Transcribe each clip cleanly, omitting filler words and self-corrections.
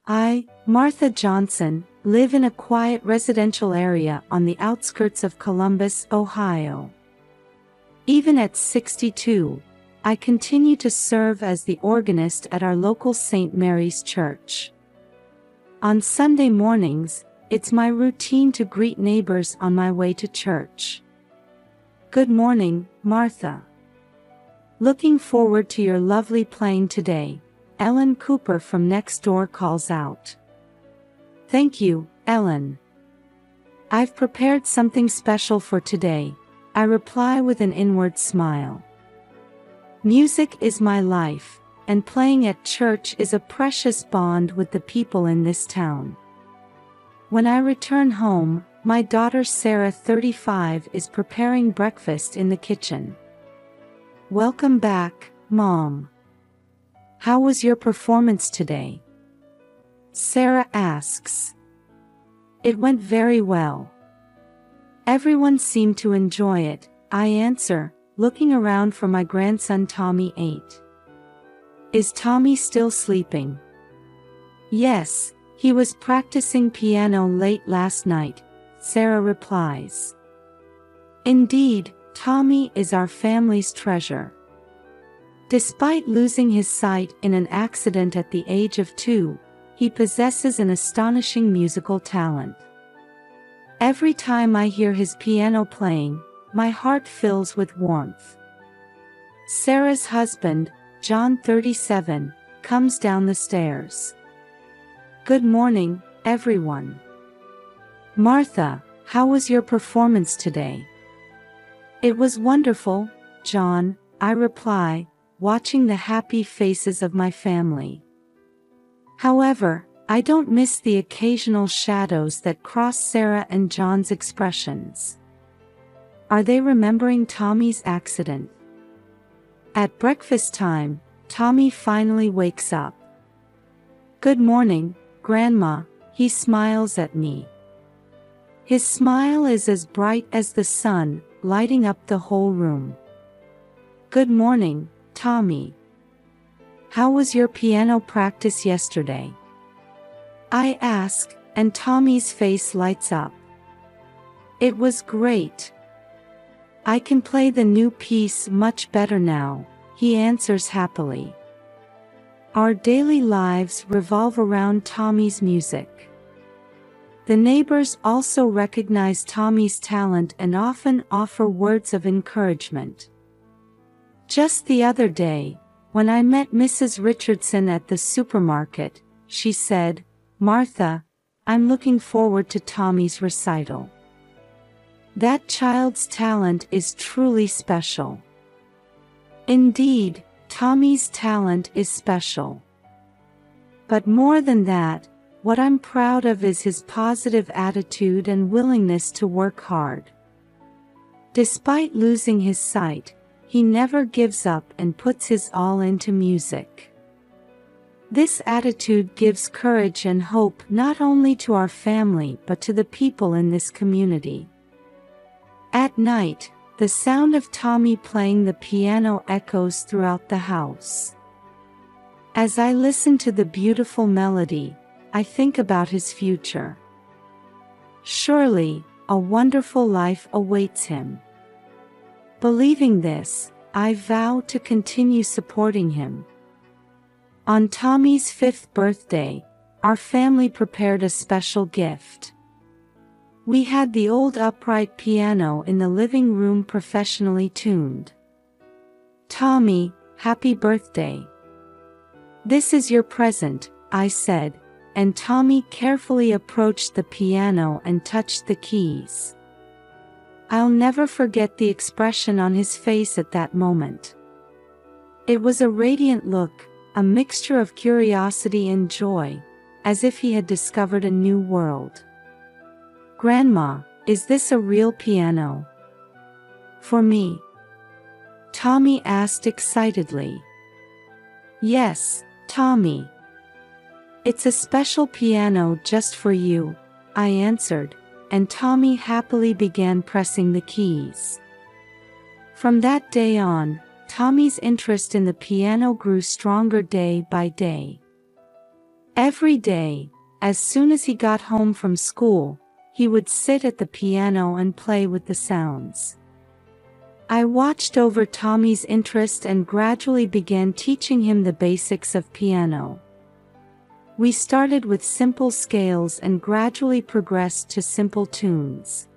I, Martha Johnson, live in a quiet residential area on the outskirts of Columbus, Ohio. Even at 62, I continue to serve as the organist at our local St. Mary's Church. On Sunday mornings, it's my routine to greet neighbors on my way to church. Good morning, Martha. Looking forward to your lovely playing today, Ellen Cooper from next door calls out. Thank you, Ellen. I've prepared something special for today, I reply with an inward smile. Music is my life, and playing at church is a precious bond with the people in this town. When I return home, my daughter Sarah, 35, is preparing breakfast in the kitchen. Welcome back, Mom. How was your performance today? Sarah asks. It went very well. Everyone seemed to enjoy it, I answer, looking around for my grandson Tommy, 8. Is Tommy still sleeping? Yes, he was practicing piano late last night, Sarah replies. Indeed, Tommy is our family's treasure. Despite losing his sight in an accident at the age of 2, he possesses an astonishing musical talent. Every time I hear his piano playing, my heart fills with warmth. Sarah's husband, John, 37, comes down the stairs. Good morning, everyone. Martha, how was your performance today? It was wonderful, John, I reply, watching the happy faces of my family. However, I don't miss the occasional shadows that cross Sarah and John's expressions. Are they remembering Tommy's accident? At breakfast time, Tommy finally wakes up. Good morning, Grandma, he smiles at me. His smile is as bright as the sun, lighting up the whole room. Good morning, Tommy. How was your piano practice yesterday? I ask, and Tommy's face lights up. It was great. I can play the new piece much better now, he answers happily. Our daily lives revolve around Tommy's music. The neighbors also recognize Tommy's talent and often offer words of encouragement. Just the other day, when I met Mrs. Richardson at the supermarket, she said, Martha, I'm looking forward to Tommy's recital. That child's talent is truly special. Indeed, Tommy's talent is special. But more than that, what I'm proud of is his positive attitude and willingness to work hard. Despite losing his sight, he never gives up and puts his all into music. This attitude gives courage and hope not only to our family but to the people in this community. At night, the sound of Tommy playing the piano echoes throughout the house. As I listen to the beautiful melody, I think about his future. Surely, a wonderful life awaits him. Believing this, I vow to continue supporting him. On Tommy's 5th birthday, our family prepared a special gift. We had the old upright piano in the living room professionally tuned. Tommy, happy birthday. This is your present, I said, and Tommy carefully approached the piano and touched the keys. I'll never forget the expression on his face at that moment. It was a radiant look, a mixture of curiosity and joy, as if he had discovered a new world. Grandma, is this a real piano? For me? Tommy asked excitedly. Yes, Tommy. It's a special piano just for you, I answered, and Tommy happily began pressing the keys. From that day on, Tommy's interest in the piano grew stronger day by day. Every day, as soon as he got home from school, he would sit at the piano and play with the sounds. I watched over Tommy's interest and gradually began teaching him the basics of piano. We started with simple scales and gradually progressed to simple tunes.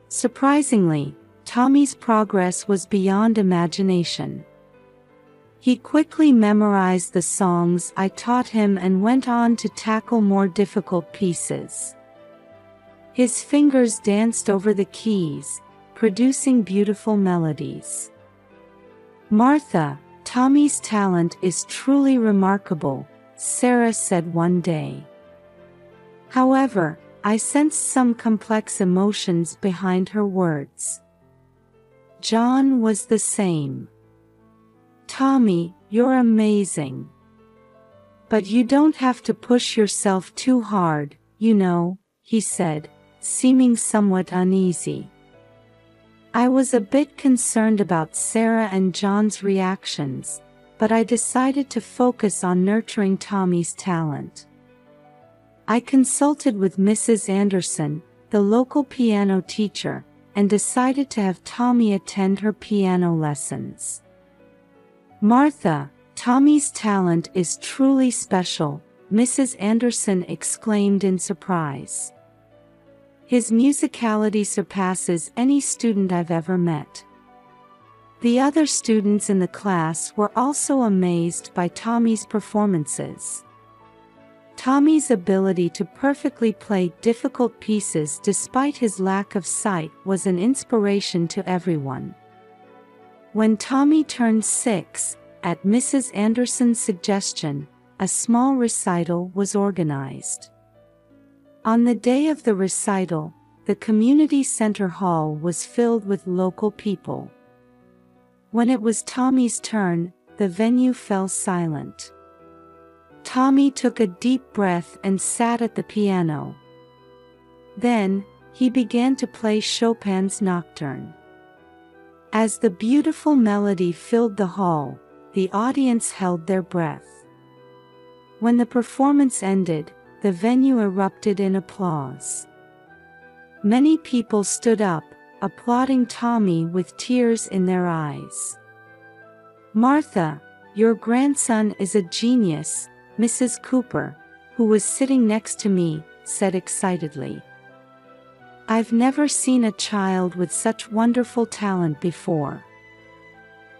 Surprisingly, Tommy's progress was beyond imagination. He quickly memorized the songs I taught him and went on to tackle more difficult pieces. His fingers danced over the keys, producing beautiful melodies. "Martha, Tommy's talent is truly remarkable," Sarah said one day. However, I sensed some complex emotions behind her words. John was the same. "Tommy, you're amazing. But you don't have to push yourself too hard, you know," he said, seeming somewhat uneasy. I was a bit concerned about Sarah and John's reactions, but I decided to focus on nurturing Tommy's talent. I consulted with Mrs. Anderson, the local piano teacher, and decided to have Tommy attend her piano lessons. "Martha, Tommy's talent is truly special," Mrs. Anderson exclaimed in surprise. "His musicality surpasses any student I've ever met." The other students in the class were also amazed by Tommy's performances. Tommy's ability to perfectly play difficult pieces despite his lack of sight was an inspiration to everyone. When Tommy turned 6, at Mrs. Anderson's suggestion, a small recital was organized. On the day of the recital, the community center hall was filled with local people. When it was Tommy's turn, the venue fell silent. Tommy took a deep breath and sat at the piano. Then, he began to play Chopin's Nocturne. As the beautiful melody filled the hall, the audience held their breath. When the performance ended, the venue erupted in applause. Many people stood up, applauding Tommy with tears in their eyes. "Martha, your grandson is a genius," Mrs. Cooper, who was sitting next to me, said excitedly. "I've never seen a child with such wonderful talent before."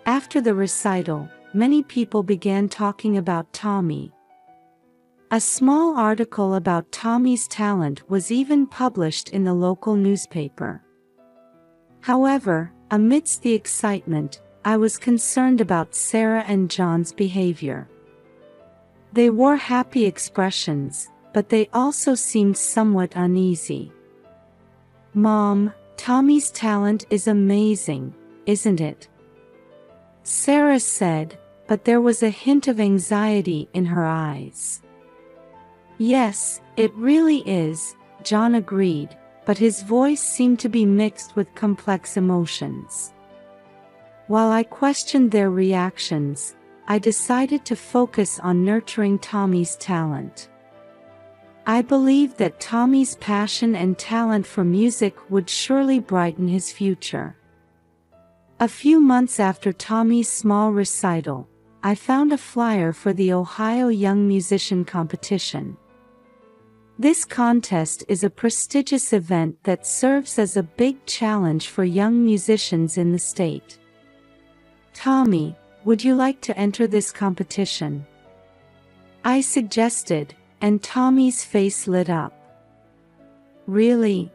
After the recital, many people began talking about Tommy. A small article about Tommy's talent was even published in the local newspaper. However, amidst the excitement, I was concerned about Sarah and John's behavior. They wore happy expressions, but they also seemed somewhat uneasy. "Mom, Tommy's talent is amazing, isn't it?" Sarah said, but there was a hint of anxiety in her eyes. "Yes, it really is," John agreed, but his voice seemed to be mixed with complex emotions. While I questioned their reactions, I decided to focus on nurturing Tommy's talent. I believed that Tommy's passion and talent for music would surely brighten his future. A few months after Tommy's small recital, I found a flyer for the Ohio Young Musician Competition. This contest is a prestigious event that serves as a big challenge for young musicians in the state. "Tommy, would you like to enter this competition?" I suggested, and Tommy's face lit up. "Really?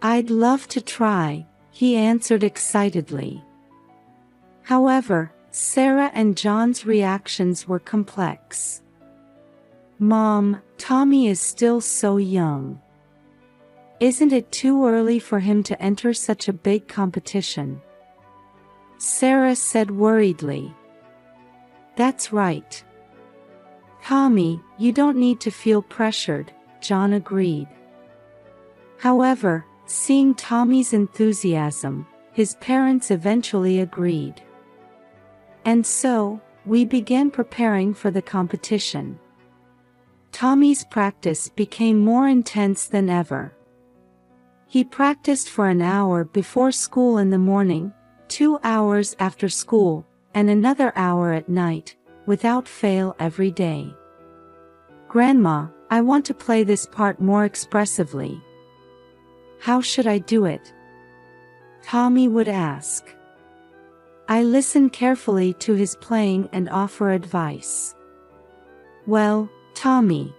I'd love to try," he answered excitedly. However, Sarah and John's reactions were complex. "Mom, Tommy is still so young. Isn't it too early for him to enter such a big competition?" Sarah said worriedly. "That's right. Tommy, you don't need to feel pressured," John agreed. However, seeing Tommy's enthusiasm, his parents eventually agreed. And so, we began preparing for the competition. Tommy's practice became more intense than ever. He practiced for an hour before school in the morning, 2 hours after school, and another hour at night, without fail every day. "Grandma, I want to play this part more expressively. How should I do it?" Tommy would ask. I listen carefully to his playing and offer advice. "Well, Tommy,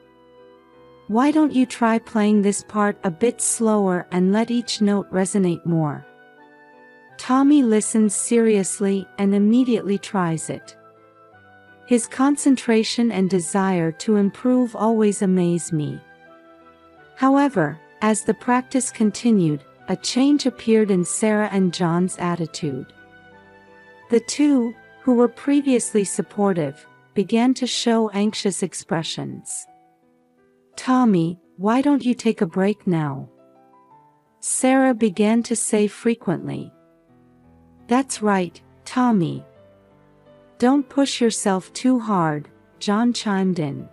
why don't you try playing this part a bit slower and let each note resonate more?" Tommy listens seriously and immediately tries it. His concentration and desire to improve always amaze me. However, as the practice continued, a change appeared in Sarah and John's attitude. The two, who were previously supportive, began to show anxious expressions. "Tommy, why don't you take a break now?" Sarah began to say frequently. "That's right, Tommy. Don't push yourself too hard," John chimed in.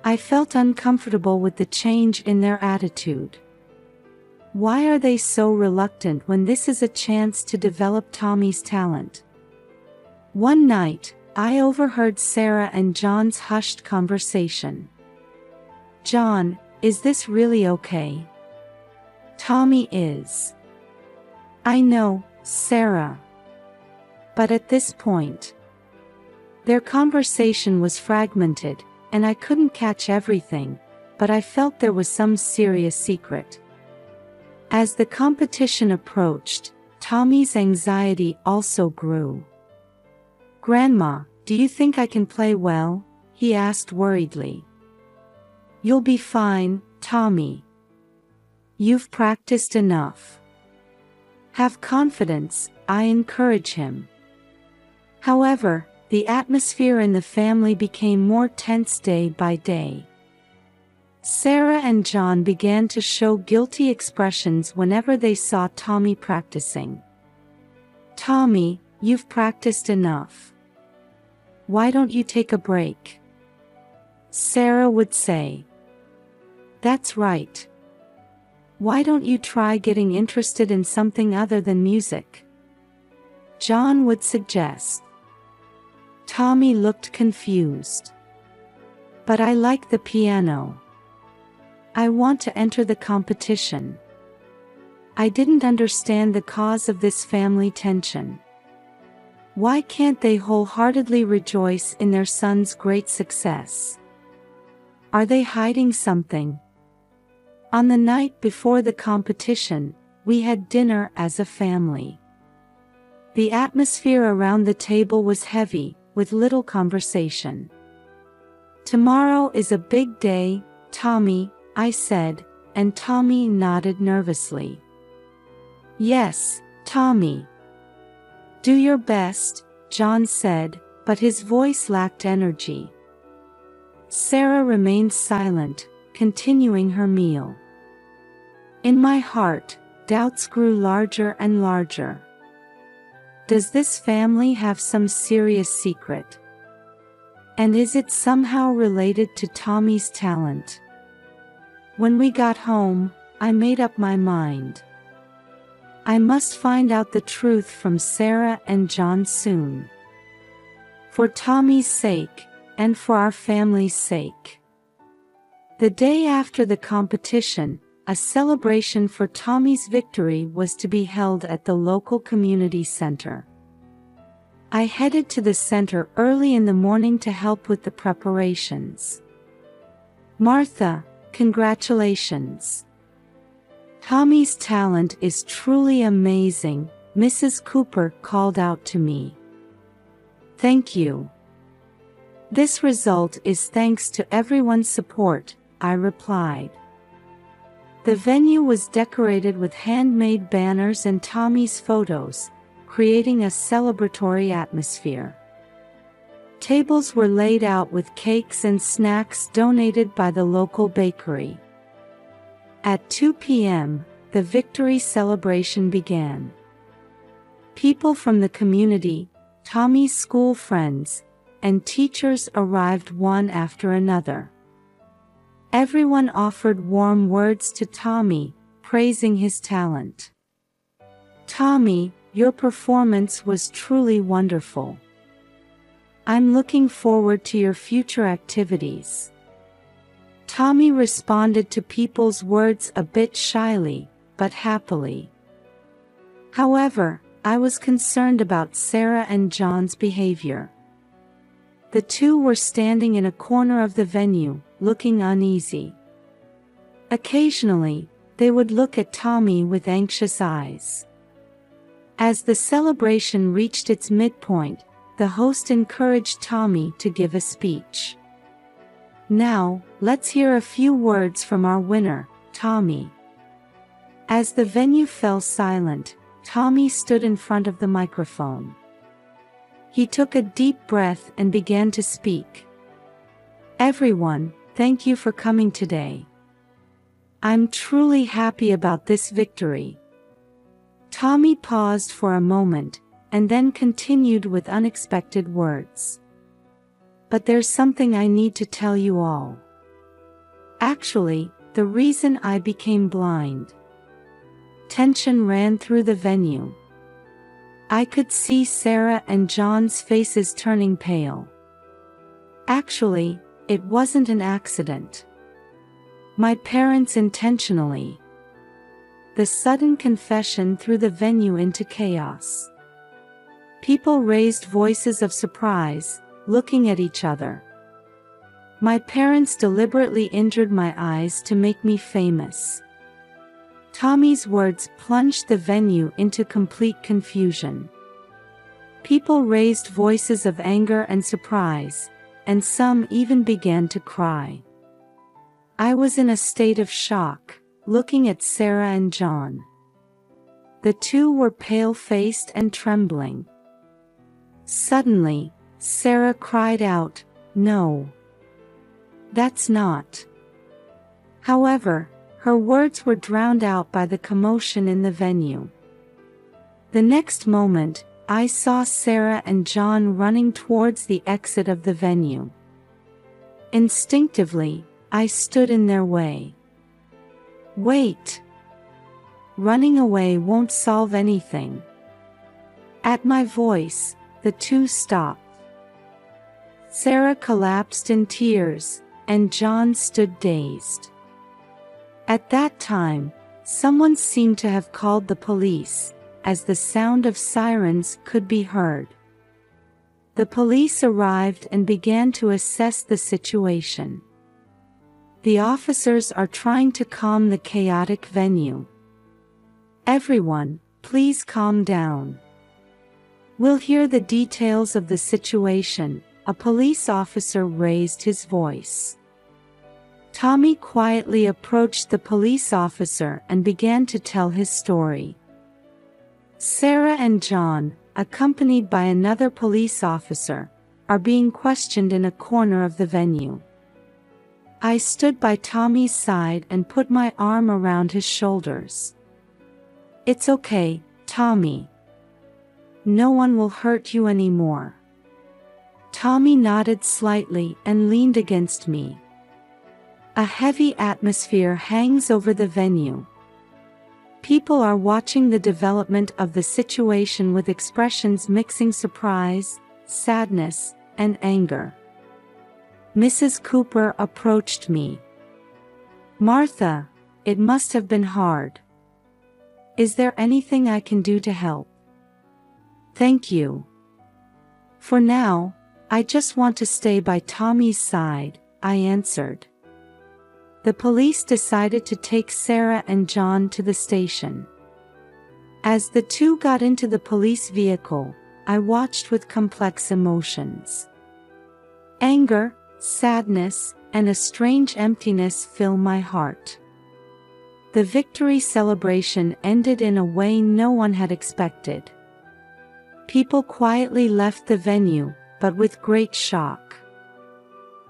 I felt uncomfortable with the change in their attitude. Why are they so reluctant when this is a chance to develop Tommy's talent? One night, I overheard Sarah and John's hushed conversation. "John, is this really okay?" "Tommy is." "I know, Sarah." But at this point, their conversation was fragmented, and I couldn't catch everything, but I felt there was some serious secret. As the competition approached, Tommy's anxiety also grew. "Grandma, do you think I can play well?" he asked worriedly. "You'll be fine, Tommy. You've practiced enough. Have confidence," I encourage him. However, the atmosphere in the family became more tense day by day. Sarah and John began to show guilty expressions whenever they saw Tommy practicing. "Tommy, you've practiced enough. Why don't you take a break?" Sarah would say. "That's right. Why don't you try getting interested in something other than music?" John would suggest. Tommy looked confused. "But I like the piano. I want to enter the competition." I didn't understand the cause of this family tension. Why can't they wholeheartedly rejoice in their son's great success? Are they hiding something? On the night before the competition, we had dinner as a family. The atmosphere around the table was heavy, with little conversation. "Tomorrow is a big day, Tommy," I said, and Tommy nodded nervously. "Yes, Tommy. Do your best," John said, but his voice lacked energy. Sarah remained silent, continuing her meal. In my heart, doubts grew larger and larger. Does this family have some serious secret? And is it somehow related to Tommy's talent? When we got home, I made up my mind. I must find out the truth from Sarah and John soon. For Tommy's sake, and for our family's sake. The day after the competition, a celebration for Tommy's victory was to be held at the local community center. I headed to the center early in the morning to help with the preparations. "Martha, congratulations. Tommy's talent is truly amazing," Mrs. Cooper called out to me. "Thank you. This result is thanks to everyone's support," I replied. The venue was decorated with handmade banners and Tommy's photos, creating a celebratory atmosphere. Tables were laid out with cakes and snacks donated by the local bakery. At 2 p.m., the victory celebration began. People from the community, Tommy's school friends, and teachers arrived one after another. Everyone offered warm words to Tommy, praising his talent. "Tommy, your performance was truly wonderful. I'm looking forward to your future activities." Tommy responded to people's words a bit shyly, but happily. However, I was concerned about Sarah and John's behavior. The two were standing in a corner of the venue, looking uneasy. Occasionally, they would look at Tommy with anxious eyes. As the celebration reached its midpoint, the host encouraged Tommy to give a speech. "Now, let's hear a few words from our winner, Tommy." As the venue fell silent, Tommy stood in front of the microphone. He took a deep breath and began to speak. "Everyone, thank you for coming today. I'm truly happy about this victory." Tommy paused for a moment, and then continued with unexpected words. "But there's something I need to tell you all. Actually, the reason I became blind." Tension ran through the venue. I could see Sarah and John's faces turning pale. Actually, it wasn't an accident. My parents intentionally. The sudden confession threw the venue into chaos. People raised voices of surprise, looking at each other. My parents deliberately injured my eyes to make me famous. Tommy's words plunged the venue into complete confusion. People raised voices of anger and surprise, and some even began to cry. I was in a state of shock, looking at Sarah and John. The two were pale-faced and trembling. Suddenly, Sarah cried out, "No. That's not." However, her words were drowned out by the commotion in the venue. The next moment, I saw Sarah and John running towards the exit of the venue. Instinctively, I stood in their way. "Wait! Running away won't solve anything." At my voice, the two stopped. Sarah collapsed in tears, and John stood dazed. At that time, someone seemed to have called the police, as the sound of sirens could be heard. The police arrived and began to assess the situation. The officers are trying to calm the chaotic venue. "Everyone, please calm down. We'll hear the details of the situation." A police officer raised his voice. Tommy quietly approached the police officer and began to tell his story. Sarah and John, accompanied by another police officer, are being questioned in a corner of the venue. I stood by Tommy's side and put my arm around his shoulders. "It's okay, Tommy. No one will hurt you anymore." Tommy nodded slightly and leaned against me. A heavy atmosphere hangs over the venue. People are watching the development of the situation with expressions mixing surprise, sadness, and anger. Mrs. Cooper approached me. "Martha, it must have been hard. Is there anything I can do to help?" "Thank you. For now, I just want to stay by Tommy's side," I answered. The police decided to take Sarah and John to the station. As the two got into the police vehicle, I watched with complex emotions. Anger, sadness, and a strange emptiness fill my heart. The victory celebration ended in a way no one had expected. People quietly left the venue, but with great shock.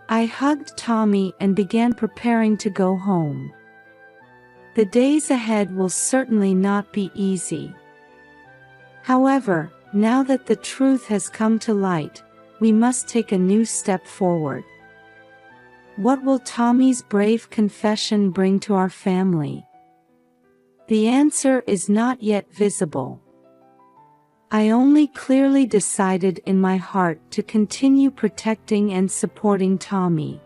I hugged Tommy and began preparing to go home. The days ahead will certainly not be easy. However, now that the truth has come to light, we must take a new step forward. What will Tommy's brave confession bring to our family? The answer is not yet visible. I only clearly decided in my heart to continue protecting and supporting Tommy.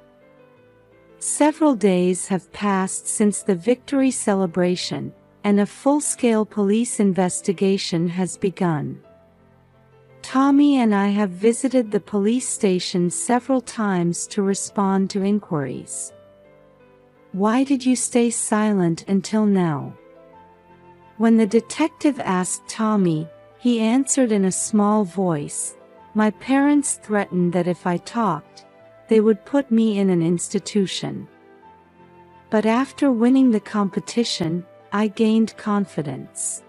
Several days have passed since the victory celebration, and a full-scale police investigation has begun. Tommy and I have visited the police station several times to respond to inquiries. Why did you stay silent until now? When the detective asked Tommy, he answered in a small voice, "My parents threatened that if I talked, they would put me in an institution. But after winning the competition, I gained confidence.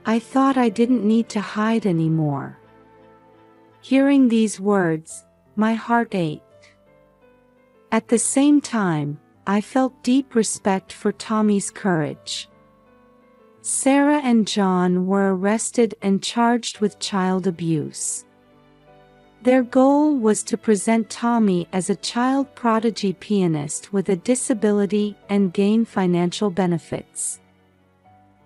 I thought I didn't need to hide anymore." Hearing these words, my heart ached. At the same time, I felt deep respect for Tommy's courage. Sarah and John were arrested and charged with child abuse. Their goal was to present Tommy as a child prodigy pianist with a disability and gain financial benefits.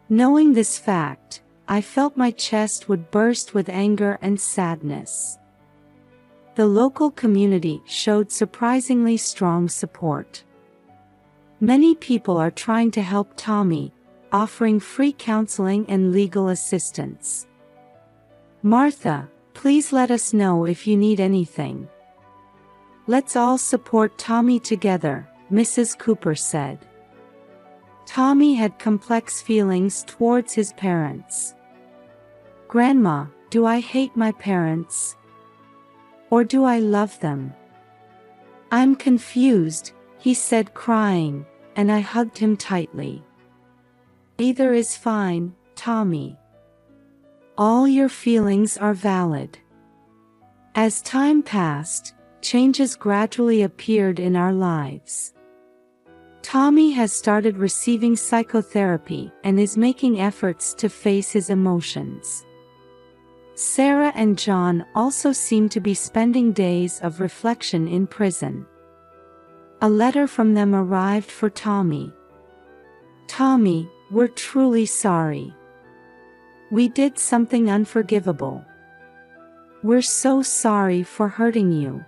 Knowing this fact, I felt my chest would burst with anger and sadness. The local community showed surprisingly strong support. Many people are trying to help Tommy, offering free counseling and legal assistance. "Martha, please let us know if you need anything. Let's all support Tommy together," Mrs. Cooper said. Tommy had complex feelings towards his parents. "Grandma, do I hate my parents? Or do I love them? I'm confused," he said crying, and I hugged him tightly. "Either is fine, Tommy. All your feelings are valid." As time passed, changes gradually appeared in our lives. Tommy has started receiving psychotherapy and is making efforts to face his emotions. Sarah and John also seem to be spending days of reflection in prison. A letter from them arrived for Tommy. "Tommy, we're truly sorry. We did something unforgivable. We're so sorry for hurting you."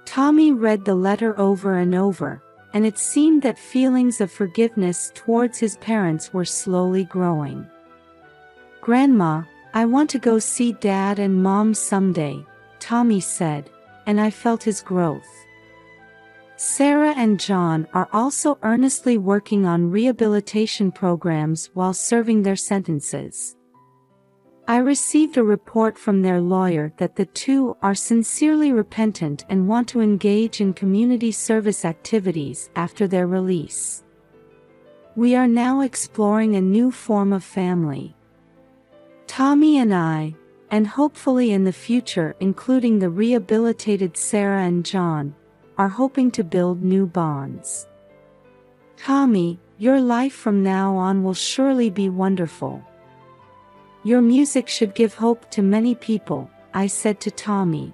Tommy read the letter over and over, and it seemed that feelings of forgiveness towards his parents were slowly growing. "Grandma, I want to go see Dad and Mom someday," Tommy said, and I felt his growth. Sarah and John are also earnestly working on rehabilitation programs while serving their sentences. I received a report from their lawyer that the two are sincerely repentant and want to engage in community service activities after their release. We are now exploring a new form of family. Tommy and I, and hopefully in the future including the rehabilitated Sarah and John, are hoping to build new bonds. "Tommy, your life from now on will surely be wonderful. Your music should give hope to many people," I said to Tommy.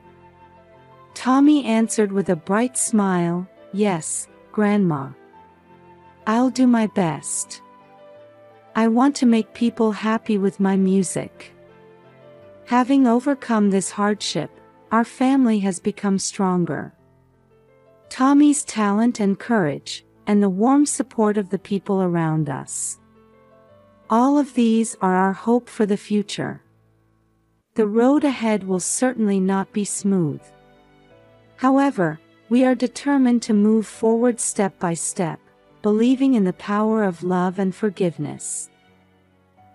Tommy answered with a bright smile, "Yes, Grandma. I'll do my best. I want to make people happy with my music." Having overcome this hardship, our family has become stronger. Tommy's talent and courage, and the warm support of the people around us. All of these are our hope for the future. The road ahead will certainly not be smooth. However, we are determined to move forward step by step, believing in the power of love and forgiveness.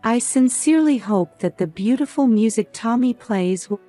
I sincerely hope that the beautiful music Tommy plays will